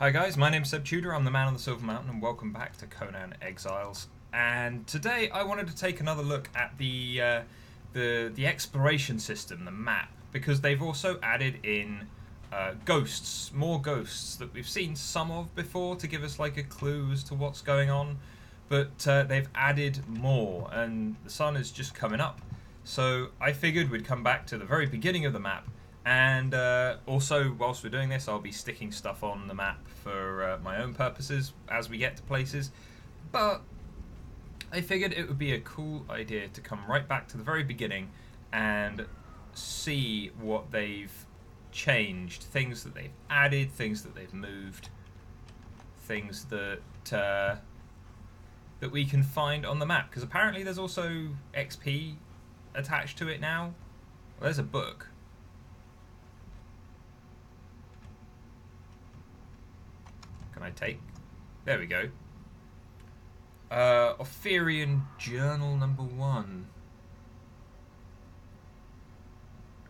Hi guys, my name's Seb Tudor, I'm the man on the Silver Mountain, and welcome back to Conan Exiles. And today I wanted to take another look at the exploration system, the map, because they've also added in ghosts, more ghosts that we've seen some of before to give us like a clue as to what's going on, but they've added more, and the sun is just coming up. So I figured we'd come back to the very beginning of the map. And also, whilst we're doing this, I'll be sticking stuff on the map for my own purposes as we get to places. But I figured it would be a cool idea to come right back to the very beginning and see what they've changed, things that they've added, things that they've moved, things that that we can find on the map. Because apparently there's also XP attached to it now. Well, there's a book. Can I take? There we go. Ophirian Journal number 1.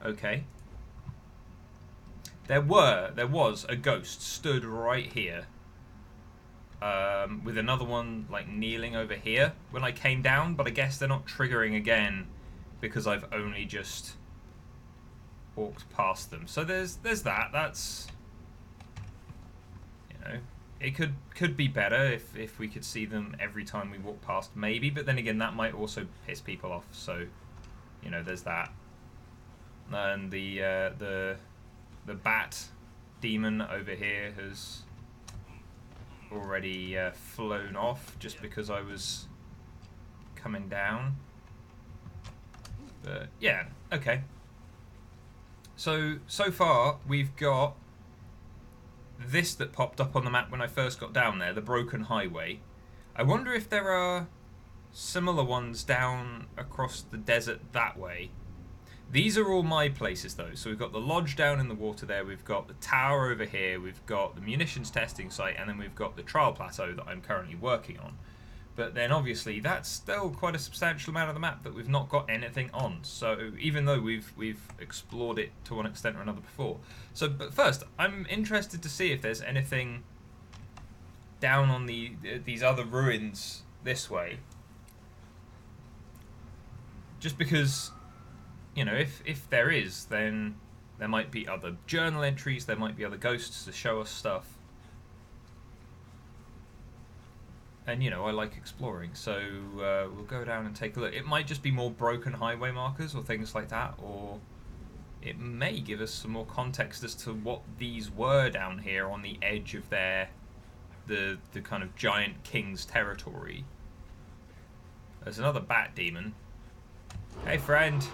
Okay. There was a ghost stood right here. With another one like kneeling over here when I came down, but I guess they're not triggering again because I've only just walked past them. So there's that. That's, you know, it could be better if we could see them every time we walk past, maybe. But then again, that might also piss people off. So, you know, there's that. And the bat demon over here has already flown off just because I was coming down. But yeah, okay. So far we've got this that popped up on the map when I first got down there, the broken highway. I wonder if there are similar ones down across the desert that way. These are all my places though. So we've got the lodge down in the water there, we've got the tower over here, we've got the munitions testing site, and then we've got the trial plateau that I'm currently working on. But then obviously that's still quite a substantial amount of the map that we've not got anything on. So even though we've explored it to one extent or another before. So but first, I'm interested to see if there's anything down on these other ruins this way. Just because, you know, if there is, then there might be other journal entries, there might be other ghosts to show us stuff. And, you know, I like exploring, so we'll go down and take a look. It might just be more broken highway markers or things like that, or it may give us some more context as to what these were down here on the edge of the kind of giant king's territory. There's another bat demon. Hey, friend,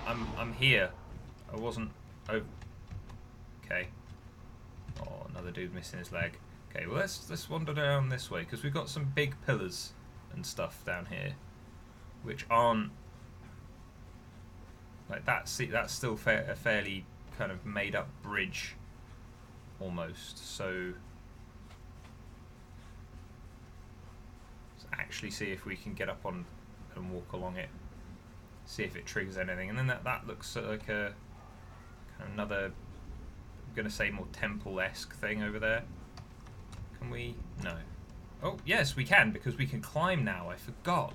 I'm here. I wasn't. Oh, okay. Oh, another dude missing his leg. Okay, well let's wander down this way because we've got some big pillars and stuff down here, which aren't like that. See, that's still a fairly kind of made-up bridge, almost. So let's actually see if we can get up on and walk along it. See if it triggers anything, and then that looks like a kind of another. I'm gonna say more temple-esque thing over there. Can we? No. Oh, yes, we can, because we can climb now. I forgot.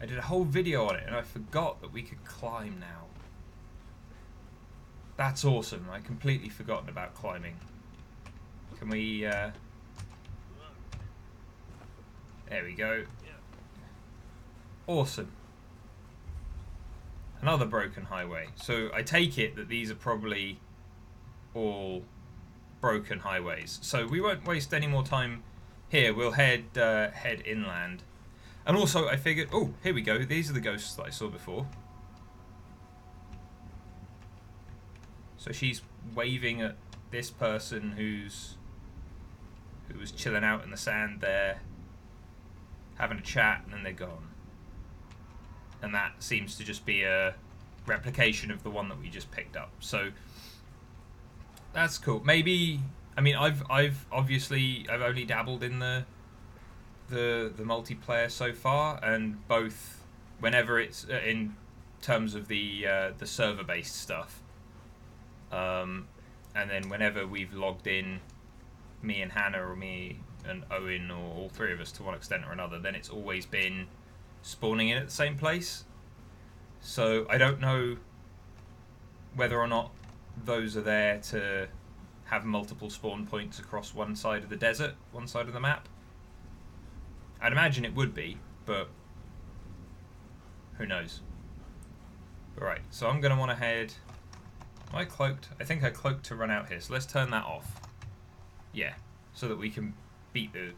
I did a whole video on it, and I forgot that we could climb now. That's awesome. I completely forgotten about climbing. Can we... There we go. Awesome. Another broken highway. So I take it that these are probably all broken highways, so we won't waste any more time here. We'll head inland. And also I figured, oh, here we go, these are the ghosts that I saw before. So she's waving at this person who was chilling out in the sand there, having a chat, and then they're gone. And that seems to just be a replication of the one that we just picked up. So that's cool. Maybe, I mean, I've only dabbled in the multiplayer so far, and both whenever it's in terms of the server based stuff, and then whenever we've logged in me and Hannah or me and Owen or all three of us to one extent or another, then it's always been spawning in at the same place. So I don't know whether or not those are there to have multiple spawn points across one side of the desert, one side of the map. I'd imagine it would be, but who knows. Right, so I'm going to want to head... Am I cloaked? I think I cloaked to run out here, so let's turn that off. Yeah, so that we can beat the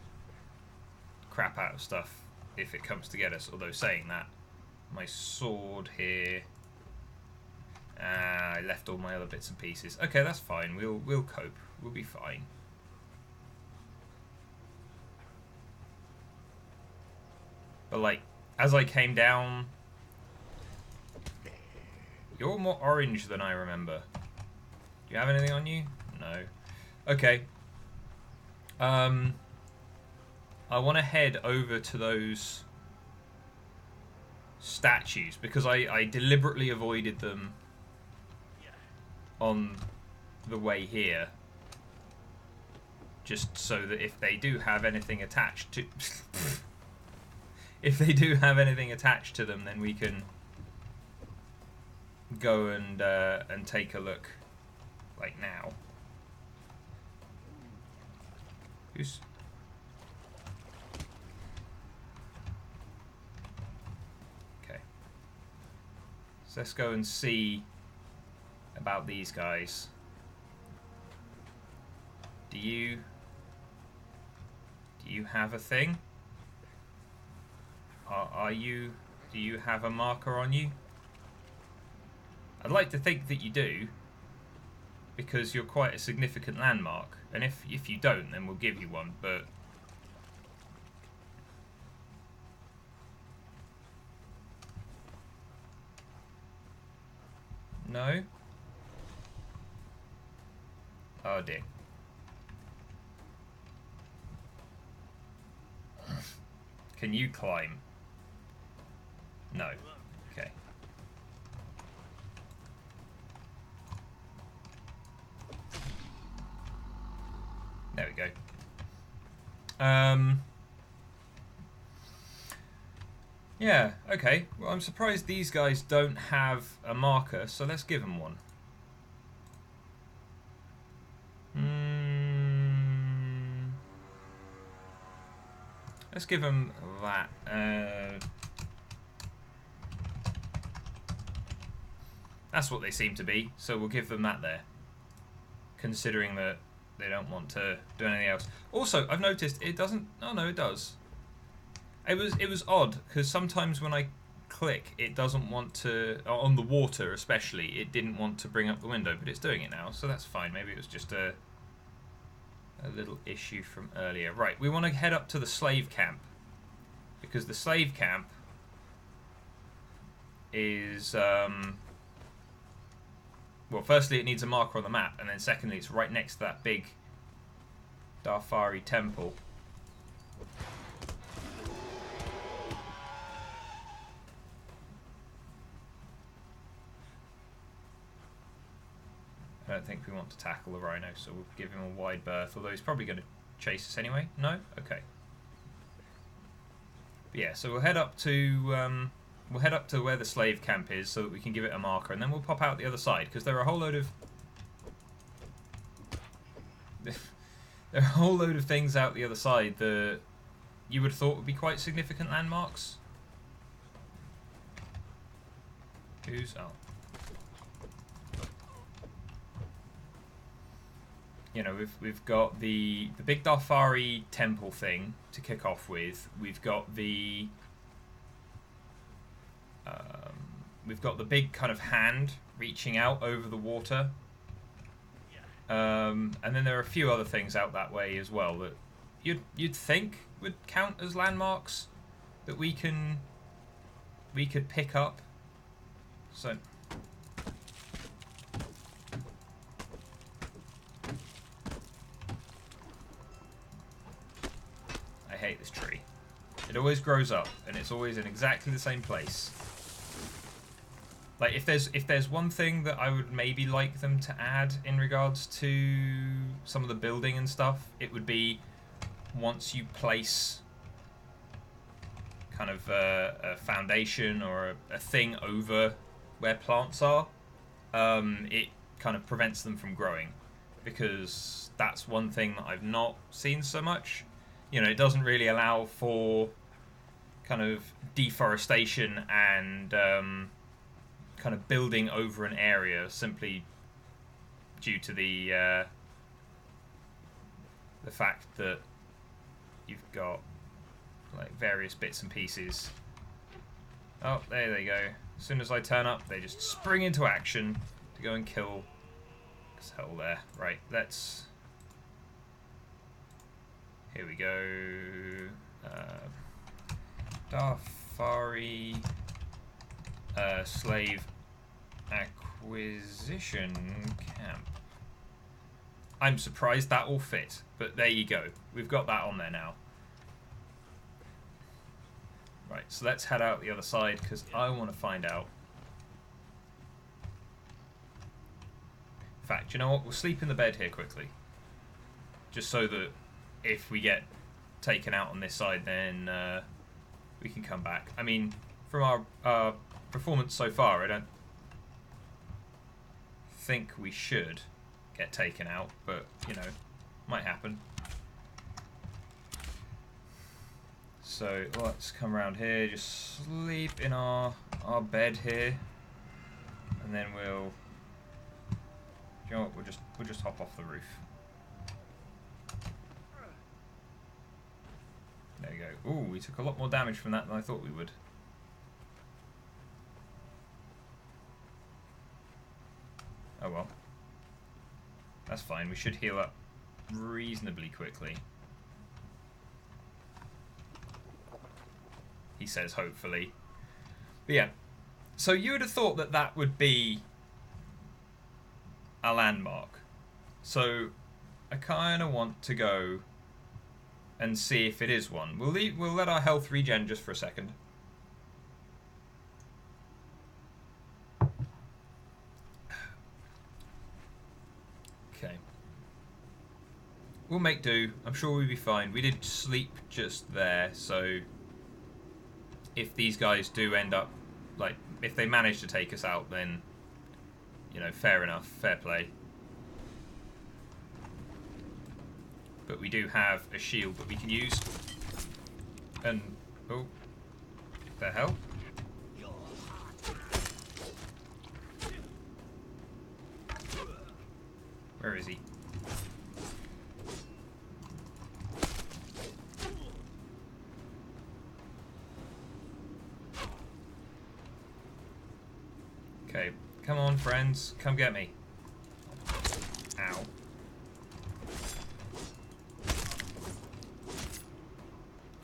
crap out of stuff if it comes to get us. Although saying that, my sword here... I left all my other bits and pieces. Okay, that's fine. We'll cope. We'll be fine. But like, as I came down... You're more orange than I remember. Do you have anything on you? No. Okay. I want to head over to those statues because I deliberately avoided them on the way here, just so that if they do have anything attached to if they do have anything attached to them, then we can go and take a look, like now. Who's... Okay. So let's go and see about these guys. Do you have a thing? Do you have a marker on you? I'd like to think that you do, because you're quite a significant landmark, and if you don't, then we'll give you one, but no? Oh dear. Can you climb? No. Okay. There we go. Yeah, okay. Well, I'm surprised these guys don't have a marker, so let's give them one. Let's give them that. That's what they seem to be, so we'll give them that there. Considering that they don't want to do anything else. Also, I've noticed it doesn't... Oh no, it does. It was odd, because sometimes when I click, it doesn't want to... On the water especially, it didn't want to bring up the window, but it's doing it now, so that's fine. Maybe it was just a little issue from earlier. Right, we want to head up to the slave camp, because the slave camp is... well, firstly, it needs a marker on the map, and then secondly, it's right next to that big Darfari temple. I don't think we want to tackle the rhino, so we'll give him a wide berth, although he's probably going to chase us anyway. No? Okay. But yeah, so we'll head up to where the slave camp is so that we can give it a marker, and then we'll pop out the other side, because there are a whole load of things out the other side that you would have thought would be quite significant landmarks. Who's... Oh. You know, we've got the big Darfari temple thing to kick off with. We've got the big kind of hand reaching out over the water, and then there are a few other things out that way as well that you'd think would count as landmarks that we could pick up. So. I hate this tree. It always grows up, and it's always in exactly the same place. Like if there's one thing that I would maybe like them to add in regards to some of the building and stuff, it would be once you place kind of a foundation or a thing over where plants are, it kind of prevents them from growing, because that's one thing that I've not seen so much. You know, it doesn't really allow for kind of deforestation and kind of building over an area simply due to the fact that you've got like various bits and pieces. Oh, there they go. As soon as I turn up, they just spring into action to go and kill this hell there. Right, let's... Here we go. Darfari slave acquisition camp. I'm surprised that all fit, but there you go. We've got that on there now. Right, so let's head out the other side, because I want to find out. In fact, you know what? We'll sleep in the bed here quickly. Just so that if we get taken out on this side, then we can come back. I mean, from our performance so far, I don't think we should get taken out, but, you know, might happen. So let's come around here, just sleep in our bed here, and then we'll, you know what, we'll just hop off the roof. There you go. Ooh, we took a lot more damage from that than I thought we would. Oh well. That's fine, we should heal up reasonably quickly. He says, hopefully. But yeah, so you would have thought that that would be a landmark. So I kind of want to go and see if it is one. We'll let our health regen just for a second. Okay. We'll make do. I'm sure we'll be fine. We did sleep just there, so if these guys do end up, like, if they manage to take us out, then, you know, fair enough, fair play. But we do have a shield that we can use. And, oh, the hell? Where is he? Okay, come on, friends, come get me. Ow.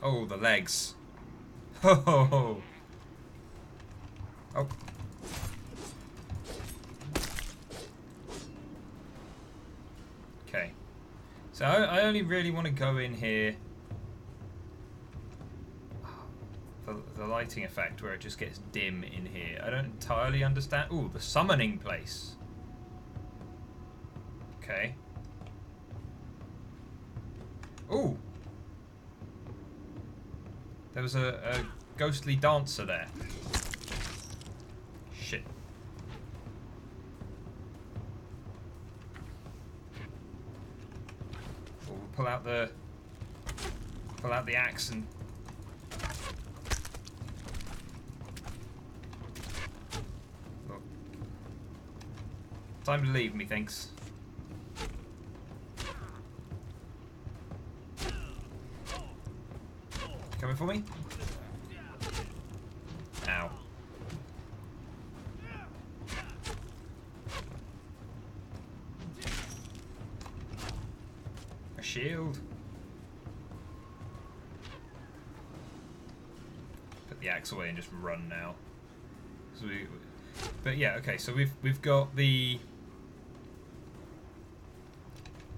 Oh, the legs. Ho ho ho. Oh. Okay. So I only really want to go in here. The lighting effect where it just gets dim in here. I don't entirely understand. Ooh, the summoning place. Okay. Ooh. There was a ghostly dancer there. Shit. We'll pull out the axe and look. Time to leave, methinks. Coming for me? Ow. A shield. Put the axe away and just run now. So but yeah, okay, so we've got the...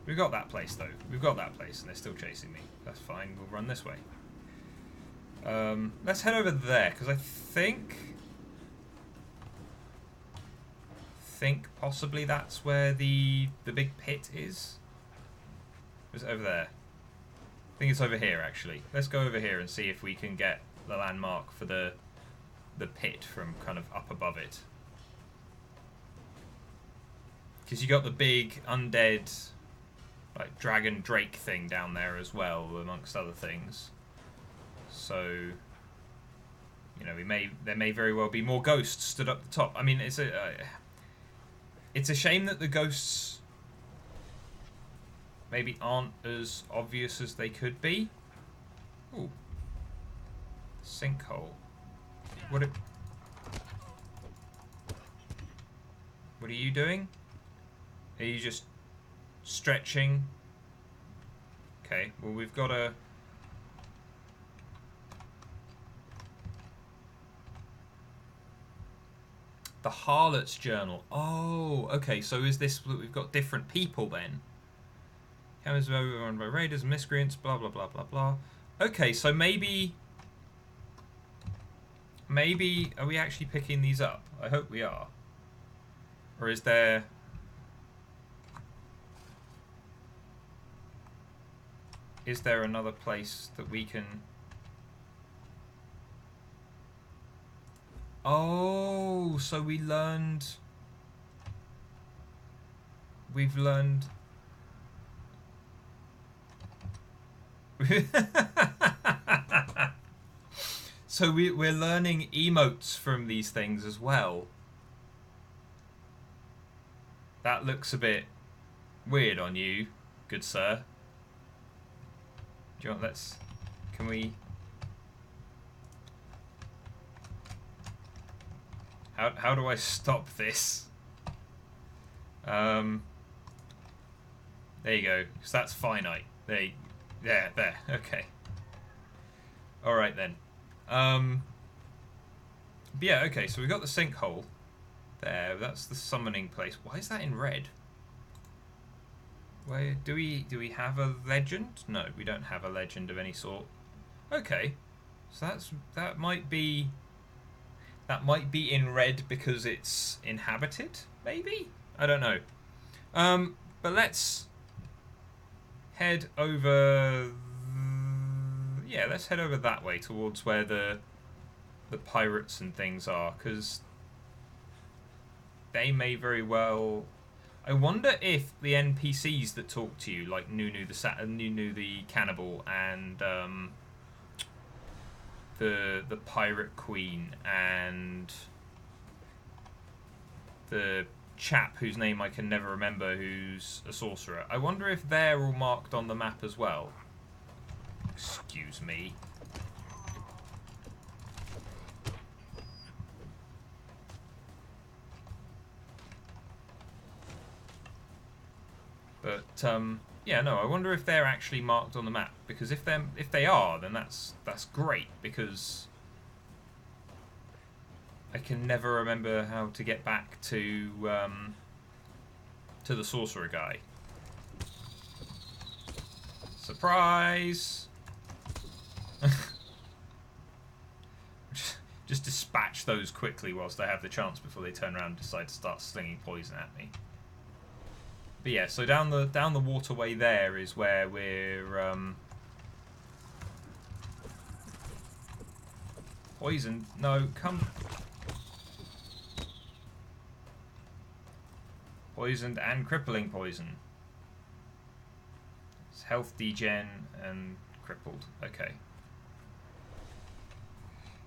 We've got that place though. We've got that place and they're still chasing me. That's fine, we'll run this way. Let's head over there, because I think think possibly that's where the big pit is. Or is it over there? I think it's over here, actually. Let's go over here and see if we can get the landmark for the pit from kind of up above it. Because you got the big undead, like dragon drake thing down there as well, amongst other things. So, you know, there may very well be more ghosts stood up the top. I mean, it's a shame that the ghosts maybe aren't as obvious as they could be. Ooh, sinkhole. What are you doing? Are you just stretching? Okay, well we've got a... The Harlot's Journal. Oh, okay, so is this... We've got different people then? Cameras run by raiders, miscreants, blah, blah, blah, blah, blah. Okay, so maybe... Maybe... Are we actually picking these up? I hope we are. Or is there... Is there another place that we can... Oh, so we learned... We've learned... So we're learning emotes from these things as well. That looks a bit weird on you, good sir. Do you want, can we... How do I stop this? There you go, because that's finite. There, okay. Alright then. But yeah, okay, so we got the sinkhole there. That's the summoning place. Why is that in red? Where do we have a legend? No, we don't have a legend of any sort. Okay, so that might be in red because it's inhabited. Maybe, I don't know. But let's head over. Yeah, let's head over that way towards where the pirates and things are, because they may very well. I wonder if the NPCs that talk to you, like Nunu the cannibal, and the pirate queen, and the chap whose name I can never remember, who's a sorcerer. I wonder if they're all marked on the map as well. Excuse me. But yeah, no, I wonder if they're actually marked on the map, because if they are, then that's great, because I can never remember how to get back to the sorcerer guy. Surprise! Just dispatch those quickly whilst I have the chance before they turn around and decide to start slinging poison at me. But yeah, so down the waterway there is where we're poisoned. No, come. Poisoned and crippling poison. It's health degen and crippled. Okay.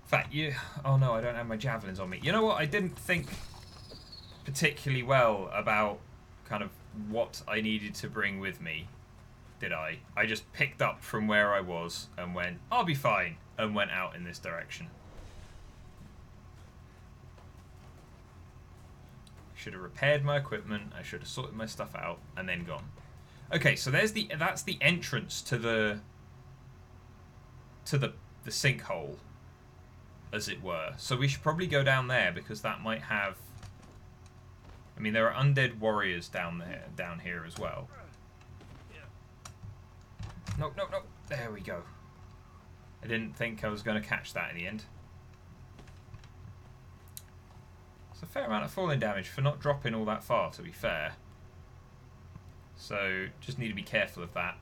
In fact, oh no, I don't have my javelins on me. You know what? I didn't think particularly well about kind of what I needed to bring with me, did I? I just picked up from where I was and went, I'll be fine, and went out in this direction. Should have repaired my equipment, I should have sorted my stuff out, and then gone. Okay, so that's the entrance to the sinkhole, as it were. So we should probably go down there, because that might have... I mean, there are undead warriors down here as well. No, no, no. There we go. I didn't think I was going to catch that in the end. It's a fair amount of falling damage for not dropping all that far, to be fair. So just need to be careful of that.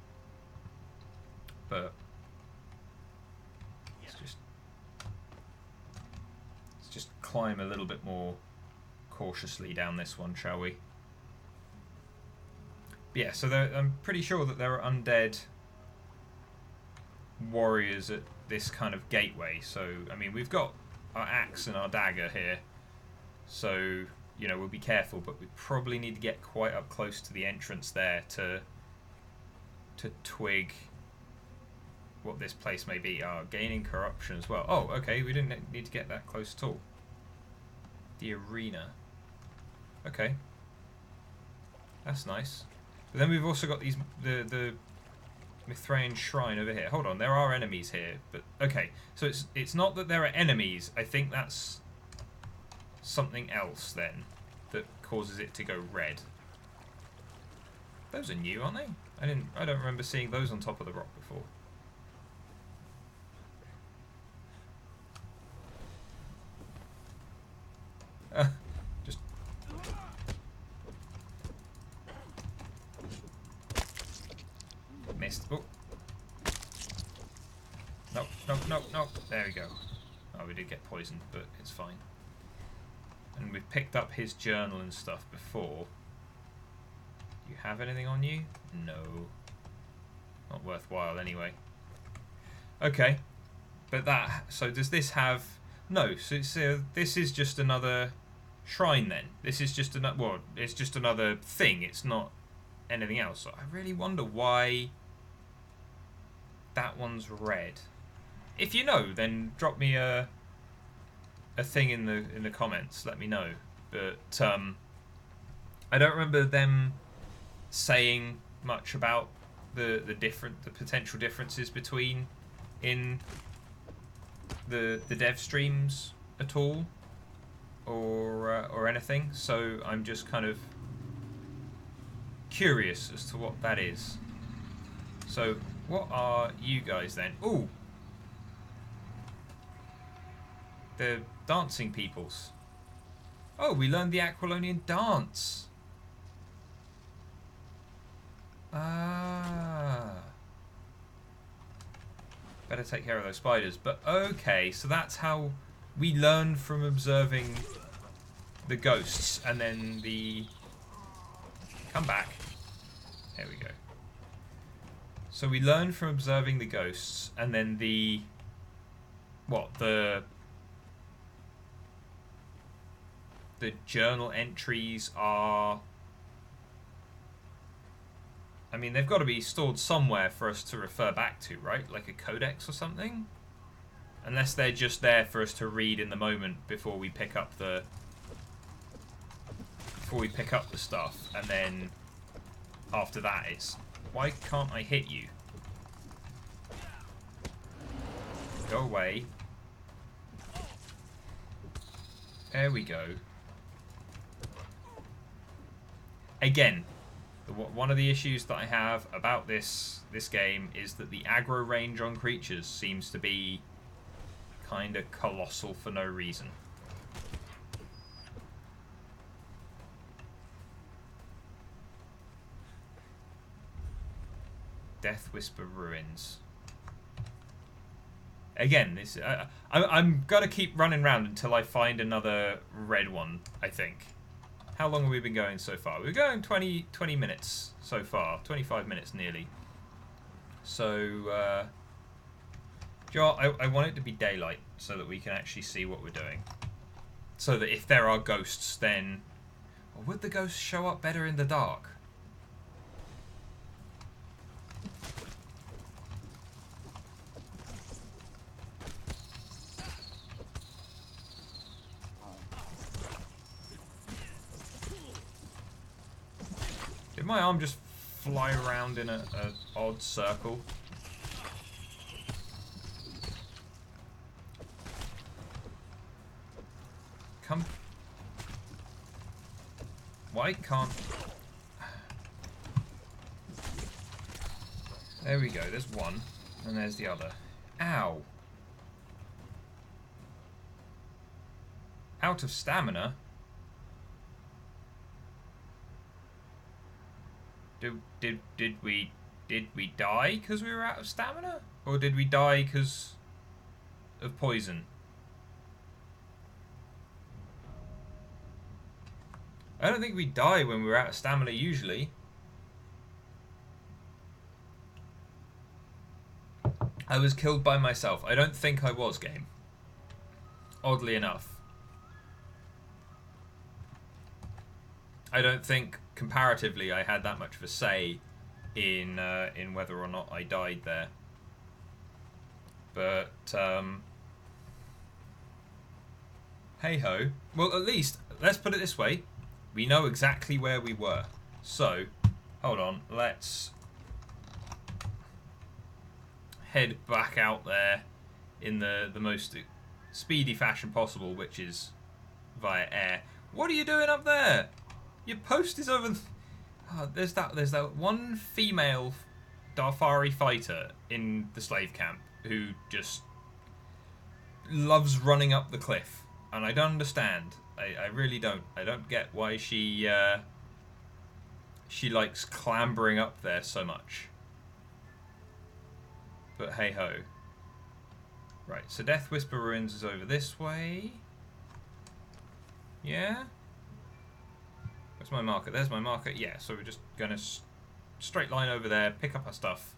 But let's just climb a little bit more cautiously down this one, shall we? But yeah, so I'm pretty sure that there are undead warriors at this kind of gateway. So, I mean, we've got our axe and our dagger here. So, you know, we'll be careful, but we probably need to get quite up close to the entrance there to twig what this place may be. Gaining corruption as well. Oh, okay, we didn't need to get that close at all. The arena. Okay. That's nice. But then we've also got the Mithraean shrine over here. Hold on, there are enemies here, but okay. So it's not that there are enemies. I think that's something else then that causes it to go red. Those are new, aren't they? I don't remember seeing those on top of the rock before. Just missed. Oh. No, no, no, no. There we go. Oh, we did get poisoned, but it's fine. And we've picked up his journal and stuff before. Do you have anything on you? No. Not worthwhile anyway. Okay. But that... So does this have... No, so this is just another shrine then. This is just another... Well, it's just another thing. It's not anything else. So I really wonder why that one's red. If you know, then drop me a thing in the comments. Let me know. But I don't remember them saying much about the potential differences between in the dev streams at all, or anything. So I'm just kind of curious as to what that is. So what are you guys then? Ooh, the dancing peoples. Oh, we learned the Aquilonian dance. Ah. Better take care of those spiders. But okay, so that's how we learn from observing the ghosts, and then the... Come back. There we go. So we learn from observing the ghosts, and then the... What? The journal entries are... I mean, they've got to be stored somewhere for us to refer back to, right? Like a codex or something? Unless they're just there for us to read in the moment before we pick up the... stuff, and then after that it's... Why can't I hit you? Go away. There we go. Again, one of the issues that I have about this game is that the aggro range on creatures seems to be kind of colossal for no reason. Death Whisper Ruins. Again, this I'm gonna keep running around until I find another red one, I think. How long have we been going so far? We're going 20 minutes so far. 25 minutes nearly. So, Joe, I want it to be daylight so that we can actually see what we're doing. So that if there are ghosts, then... Or would the ghosts show up better in the dark? Did my arm just fly around in a odd circle? Come. Why can't... There we go, there's one. And there's the other. Ow. Out of stamina? Did we die because we were out of stamina? Or did we die because of poison? I don't think we die when we're out of stamina usually. I was killed by myself. I don't think I was, game. Oddly enough. I don't think, comparatively, I had that much of a say in whether or not I died there. But, hey-ho. Well, at least, let's put it this way. We know exactly where we were. So, hold on. Let's head back out there in the most speedy fashion possible, which is via air. What are you doing up there? Your post is over. Oh, there's that one female Darfari fighter in the slave camp who just loves running up the cliff, and I don't understand. I really don't. I don't get why she likes clambering up there so much. But hey ho. Right, so Death Whisper Ruins is over this way. Yeah? Where's my marker? There's my marker. Yeah, so we're just going to straight line over there, pick up our stuff.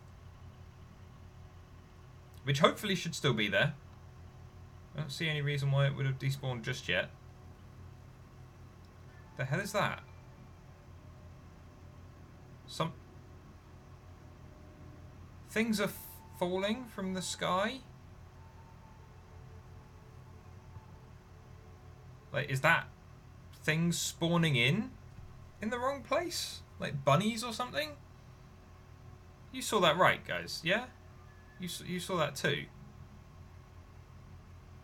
Which hopefully should still be there. I don't see any reason why it would have despawned just yet. The hell is that? Things are falling from the sky? Like, is that things spawning in the wrong place? Like bunnies or something? You saw that right, guys, yeah? You saw that too.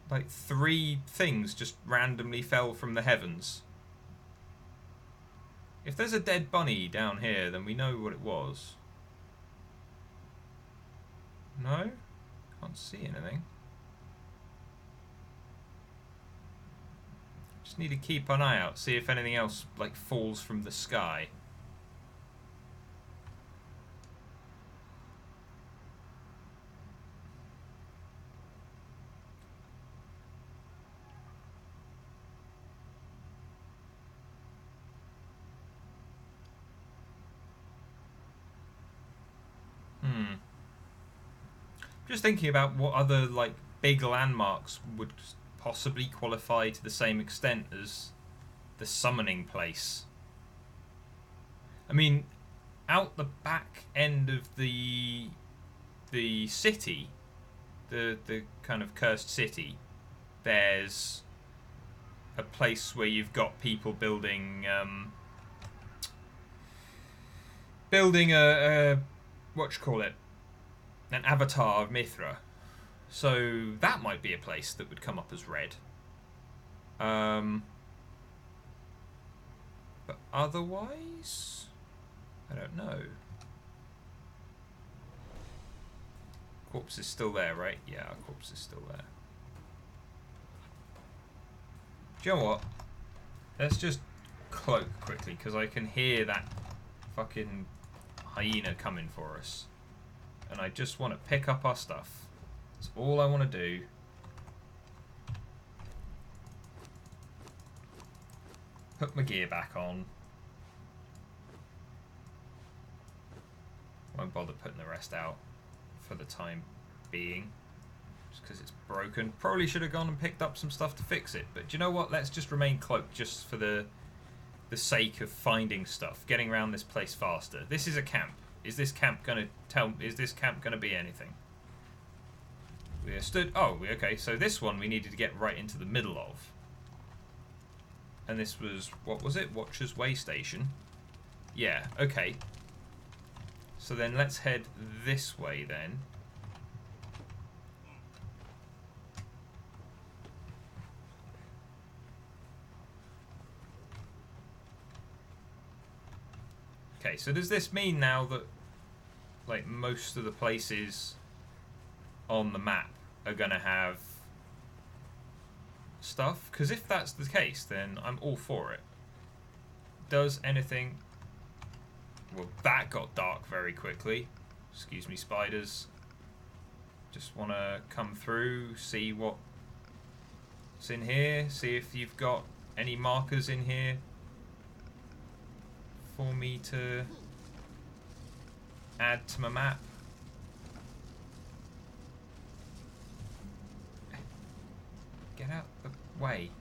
Like 3 things just randomly fell from the heavens. If there's a dead bunny down here, then we know what it was. No? Can't see anything. Just need to keep an eye out, see if anything else like falls from the sky. Just thinking about what other like big landmarks would possibly qualify to the same extent as the summoning place. I mean, out the back end of the city, the kind of cursed city, there's a place where you've got people building a what you call it, an avatar of Mithra. So that might be a place that would come up as red. But otherwise, I don't know. Corpse is still there, right? Yeah, our corpse is still there. Do you know what? Let's just cloak quickly, because I can hear that fucking hyena coming for us. And I just want to pick up our stuff. That's all I want to do. Put my gear back on. Won't bother putting the rest out for the time being. Just because it's broken. Probably should have gone and picked up some stuff to fix it. But do you know what? Let's just remain cloaked just for the sake of finding stuff. Getting around this place faster. This is a camp. Is this camp gonna be anything? We are stood. Oh, okay. So this one we needed to get right into the middle of. And this was, what was it? Watcher's Waystation. Yeah. Okay. So then let's head this way then. Okay, so does this mean now that like most of the places on the map are gonna have stuff? Because if that's the case, then I'm all for it. Does anything Well, that got dark very quickly. Excuse me, spiders. Just want to come through, see what's in here, see if you've got any markers in here for me to add to my map. Get out the way.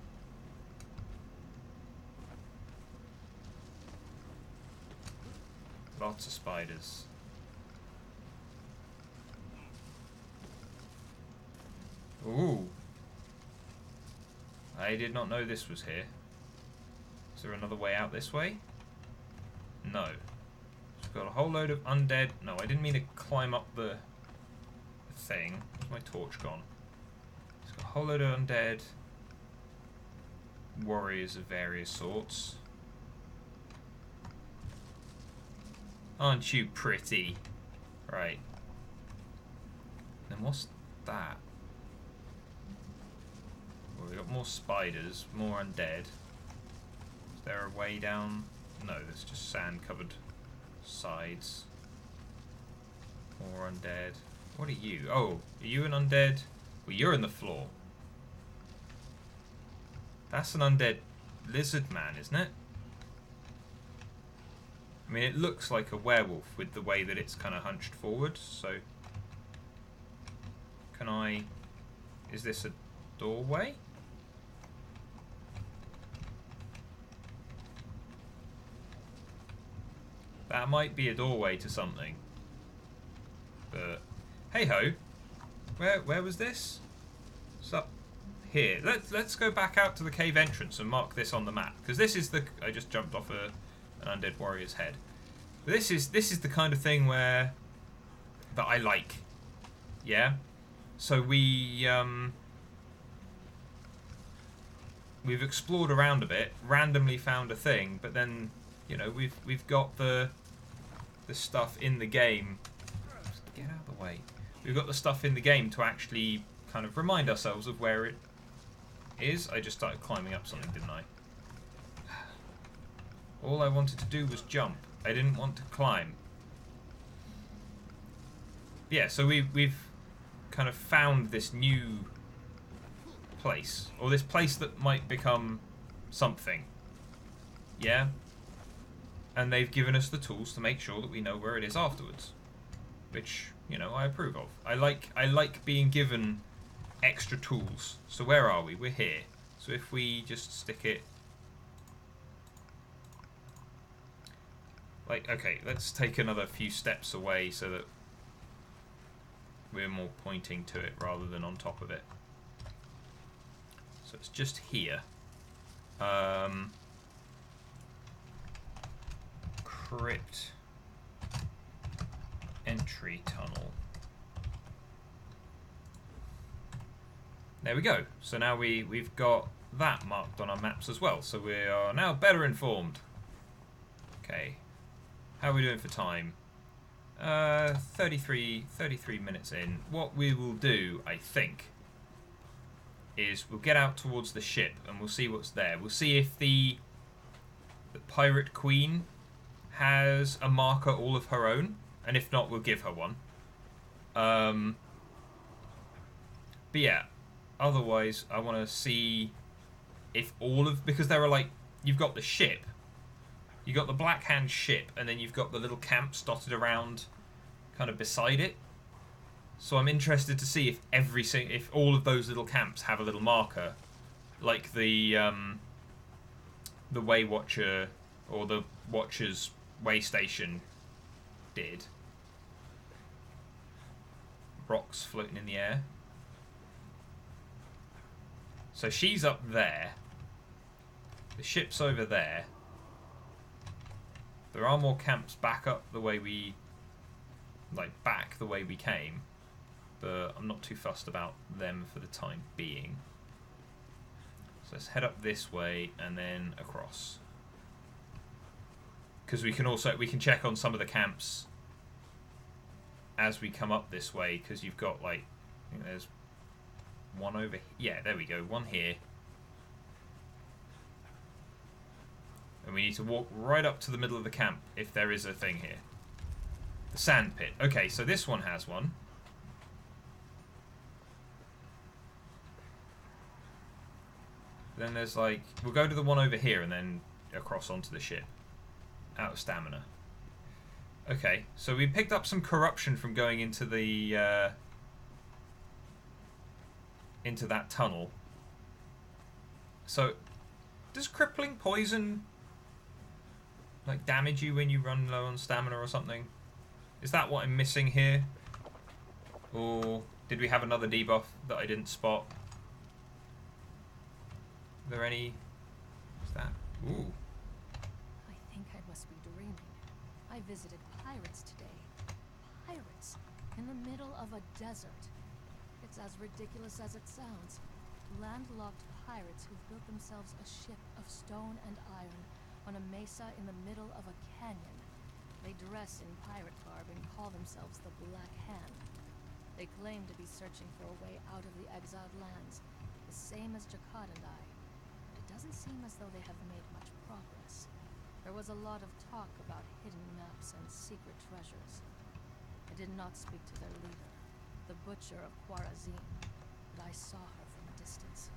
Lots of spiders. Ooh. I did not know this was here. Is there another way out this way? No. We've got a whole load of undead. No, I didn't mean to climb up the thing. Where's my torch gone? It's got a whole load of undead warriors of various sorts. Aren't you pretty? Right. Then what's that? Well, we've got more spiders, more undead. Is there a way down? No, there's just sand-covered sides. More undead. What are you? Oh, are you an undead? Well, you're in the floor. That's an undead lizard man, isn't it? I mean, it looks like a werewolf with the way that it's kind of hunched forward, so... Can I... Is this a doorway? That might be a doorway to something. But... Hey-ho! Where was this? It's up here. Let's go back out to the cave entrance and mark this on the map. Because this is the... I just jumped off an undead warrior's head. But this is the kind of thing where... that I like. Yeah? So we've explored around a bit, randomly found a thing, but then, you know, we've got the stuff in the game. Just get out of the way. We've got the stuff in the game to actually kind of remind ourselves of where it is. I just started climbing up something, didn't I? All I wanted to do was jump. I didn't want to climb. Yeah, so we've kind of found this new place, or this place that might become something. Yeah? And they've given us the tools to make sure that we know where it is afterwards, which, you know, I approve of. I like being given extra tools. So where are we? We're here. So if we just stick it... Like, okay, let's take another few steps away so that we're more pointing to it rather than on top of it. So it's just here. Crypt entry tunnel. There we go. So now we've got that marked on our maps as well. So we are now better informed. Okay. How are we doing for time? 33 minutes in. What we will do, I think, is we'll get out towards the ship and we'll see what's there. We'll see if the pirate queen has a marker all of her own, and if not, we'll give her one. But yeah, otherwise, I want to see if all of... Because there are, like, you've got the ship, you've got the Black Hand ship, and then you've got the little camps dotted around kind of beside it. So I'm interested to see if if all of those little camps have a little marker, like the Way Watcher or the Watcher's waystation did. Rocks floating in the air. So she's up there. The ship's over there. There are more camps back up the way we... back the way we came. But I'm not too fussed about them for the time being. So let's head up this way and then across. Because we can check on some of the camps as we come up this way, because you've got, like, I think there's one over here. Yeah, there we go, one here. And we need to walk right up to the middle of the camp if there is a thing here. The sand pit. Okay, so this one has one. Then there's like... We'll go to the one over here and then across onto the ship. Out of stamina. Okay, so we picked up some corruption from going into the... into that tunnel. So, does crippling poison... like damage you when you run low on stamina or something? Is that what I'm missing here? Or did we have another debuff that I didn't spot? Are there any... What's that? Ooh. I think I must be dreaming. I visited pirates today. Pirates in the middle of a desert. It's as ridiculous as it sounds. Landlocked pirates who've built themselves a ship of stone and iron on a mesa in the middle of a canyon. They dress in pirate garb and call themselves the Black Hand. They claim to be searching for a way out of the Exiled Lands, the same as Jakad and I. But it doesn't seem as though they have made much progress. There was a lot of talk about hidden maps and secret treasures. I did not speak to their leader, the Butcher of Khwarazim, but I saw her from a distance.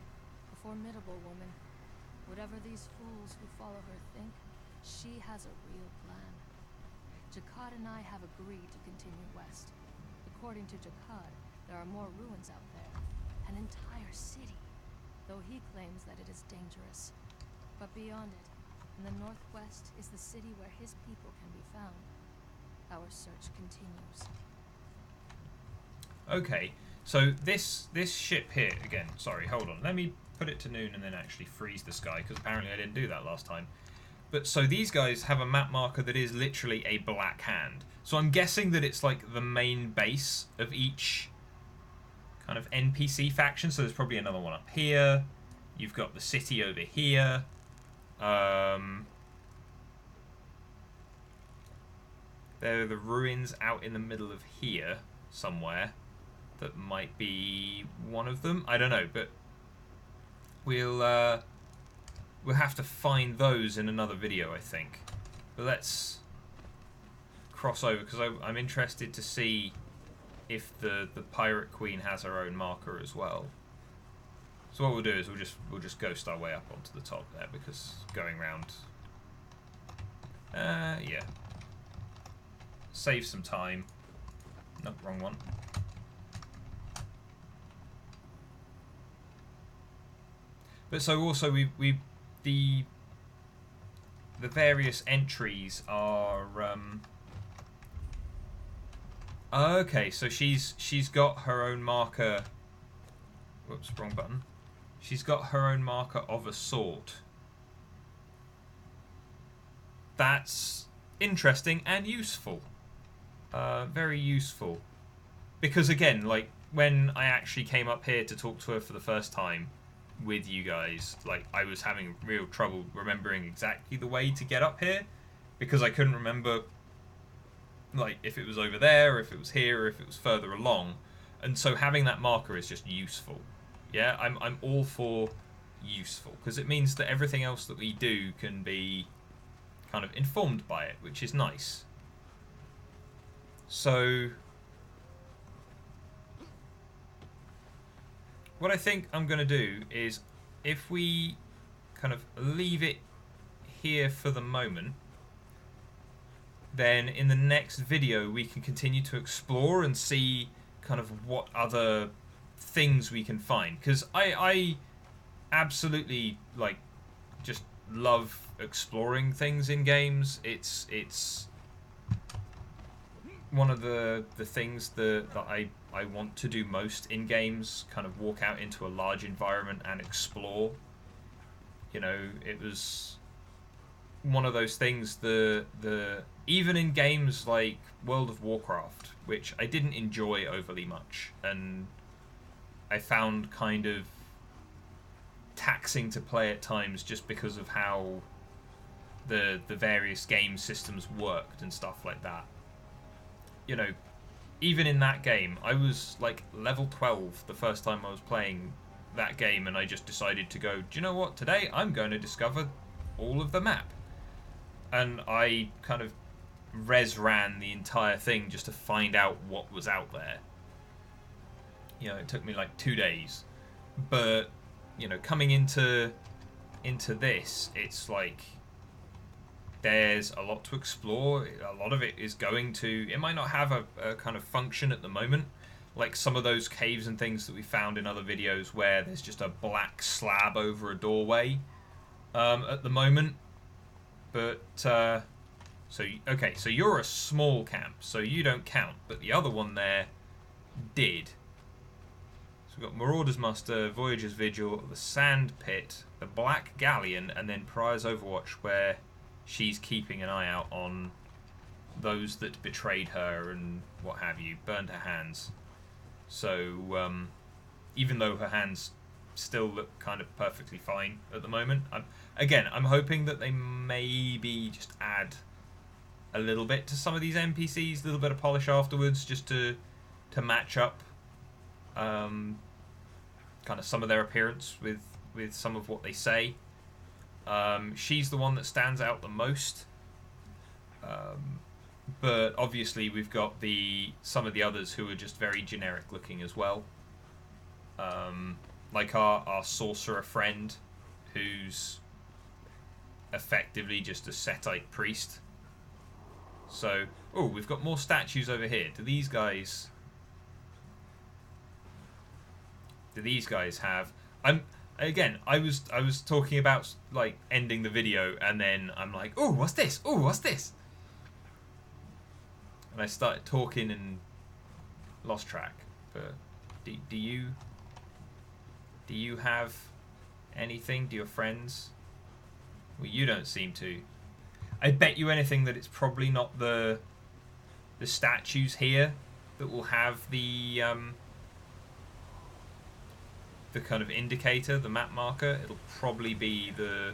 A formidable woman. Whatever these fools who follow her think, she has a real plan. Jakad and I have agreed to continue west. According to Jakad, there are more ruins out there. An entire city. Though he claims that it is dangerous. But beyond it, in the northwest is the city where his people can be found. Our search continues. Okay, so this ship here, again, sorry, hold on. Let me put it to noon and then actually freeze the sky, because apparently I didn't do that last time. But so these guys have a map marker that is literally a black hand. So I'm guessing that it's like the main base of each kind of NPC faction. So there's probably another one up here. You've got the city over here. There are the ruins out in the middle of here somewhere. That might be one of them. I don't know, but we'll have to find those in another video, I think. But let's cross over, because I'm interested to see if the Pirate Queen has her own marker as well. So what we'll do is we'll just ghost our way up onto the top there, because going round, yeah, save some time. Nope, wrong one. But so also the various entries are okay, so she's got her own marker. Whoops, wrong button. She's got her own marker of a sort. That's interesting and useful. Very useful. Because again, like when I actually came up here to talk to her for the first time with you guys, like I was having real trouble remembering exactly the way to get up here, because I couldn't remember like if it was over there, or if it was here, or if it was further along. And so having that marker is just useful. Yeah, I'm all for useful, because it means that everything else that we do can be kind of informed by it, which is nice. So what I think I'm going to do is, if we kind of leave it here for the moment, then in the next video we can continue to explore and see kind of what other things we can find. Because I absolutely like just love exploring things in games. It's one of the things that I want to do most in games, kind of walk out into a large environment and explore. You know, it was one of those things, the even in games like World of Warcraft, which I didn't enjoy overly much, and I found kind of taxing to play at times just because of how the various game systems worked and stuff like that. You know, even in that game, I was like level 12 the first time I was playing that game, and I just decided to go, do you know what, today I'm going to discover all of the map. and I kind of ran the entire thing just to find out what was out there. You know, it took me like 2 days, but you know, coming into this, it's like there's a lot to explore. A lot of it is going to, it might not have a kind of function at the moment, like some of those caves and things that we found in other videos where there's just a black slab over a doorway at the moment. But so okay, so you're a small camp, so you don't count, but the other one there did. So we've got Marauder's Muster, Voyager's Vigil, the Sand Pit, the Black Galleon, and then Prior's Overwatch, where she's keeping an eye out on those that betrayed her and what have you, burned her hands. So even though her hands still look kind of perfectly fine at the moment, I'm hoping that they maybe just add a little bit to some of these NPCs, a little bit of polish afterwards, just to match up kind of some of their appearance with some of what they say. She's the one that stands out the most, but obviously we've got some of the others who are just very generic looking as well, like our sorcerer friend, who's effectively just a Setite priest. So, oh, we've got more statues over here. Do these guys have? I was talking about like ending the video, and then I'm like, oh, what's this? Oh, what's this? And I started talking and lost track. But do you have anything? Do your friends? Well, you don't seem to. I bet you anything that it's probably not the statues here that will have the kind of indicator, the map marker. It'll probably be the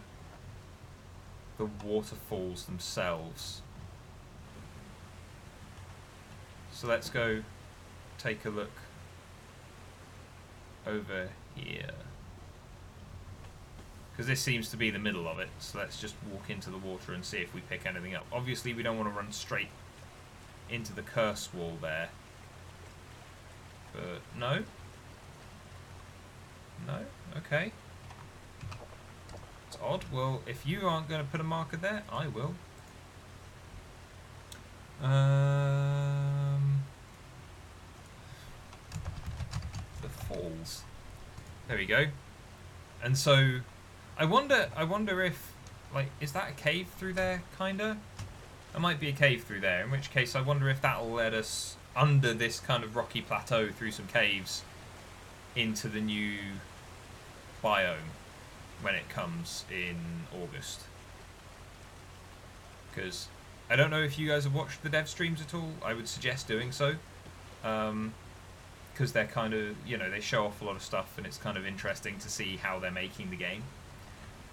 waterfalls themselves. So let's go take a look over here, because this seems to be the middle of it. So let's just walk into the water and see if we pick anything up. Obviously we don't want to run straight into the curse wall there, but no, okay, it's odd. Well, if you aren't going to put a marker there, I will. The falls, there we go. And so I wonder if, like, is that a cave through there, kinda? There might be a cave through there, in which case I wonder if that'll let us under this kind of rocky plateau through some caves into the new biome when it comes in August. Because I don't know if you guys have watched the dev streams at all. I would suggest doing so, because they're kind of, you know, they show off a lot of stuff and it's kind of interesting to see how they're making the game.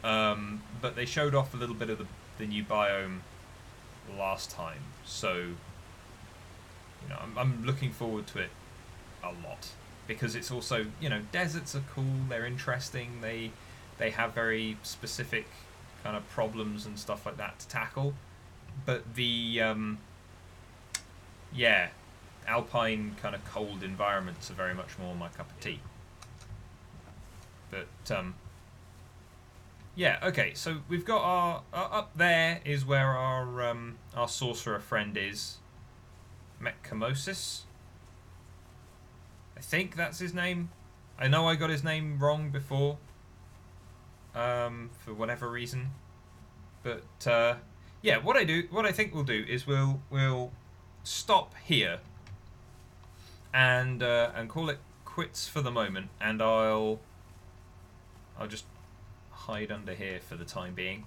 But they showed off a little bit of the new biome last time, so you know, I'm looking forward to it a lot, because it's also, you know, deserts are cool, they're interesting, they have very specific kind of problems and stuff like that to tackle, but the yeah, alpine kind of cold environments are very much more my cup of tea. But yeah, okay, so we've got our up there is where our sorcerer friend is, Mechcamosis. I think that's his name. I know I got his name wrong before, for whatever reason. But yeah, what I think we'll do is we'll stop here and call it quits for the moment, and I'll just hide under here for the time being.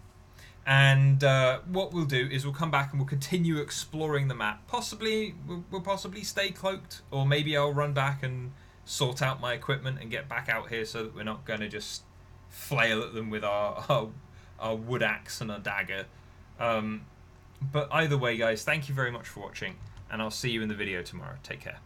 And what we'll do is we'll come back and we'll continue exploring the map. Possibly we'll possibly stay cloaked, or maybe I'll run back and sort out my equipment and get back out here so that we're not going to just flail at them with our wood axe and a dagger. But either way, guys, thank you very much for watching, and I'll see you in the video tomorrow. Take care.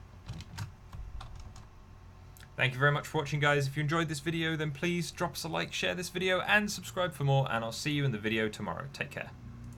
Thank you very much for watching, guys. If you enjoyed this video, then please drop us a like, share this video, and subscribe for more, and I'll see you in the video tomorrow. Take care.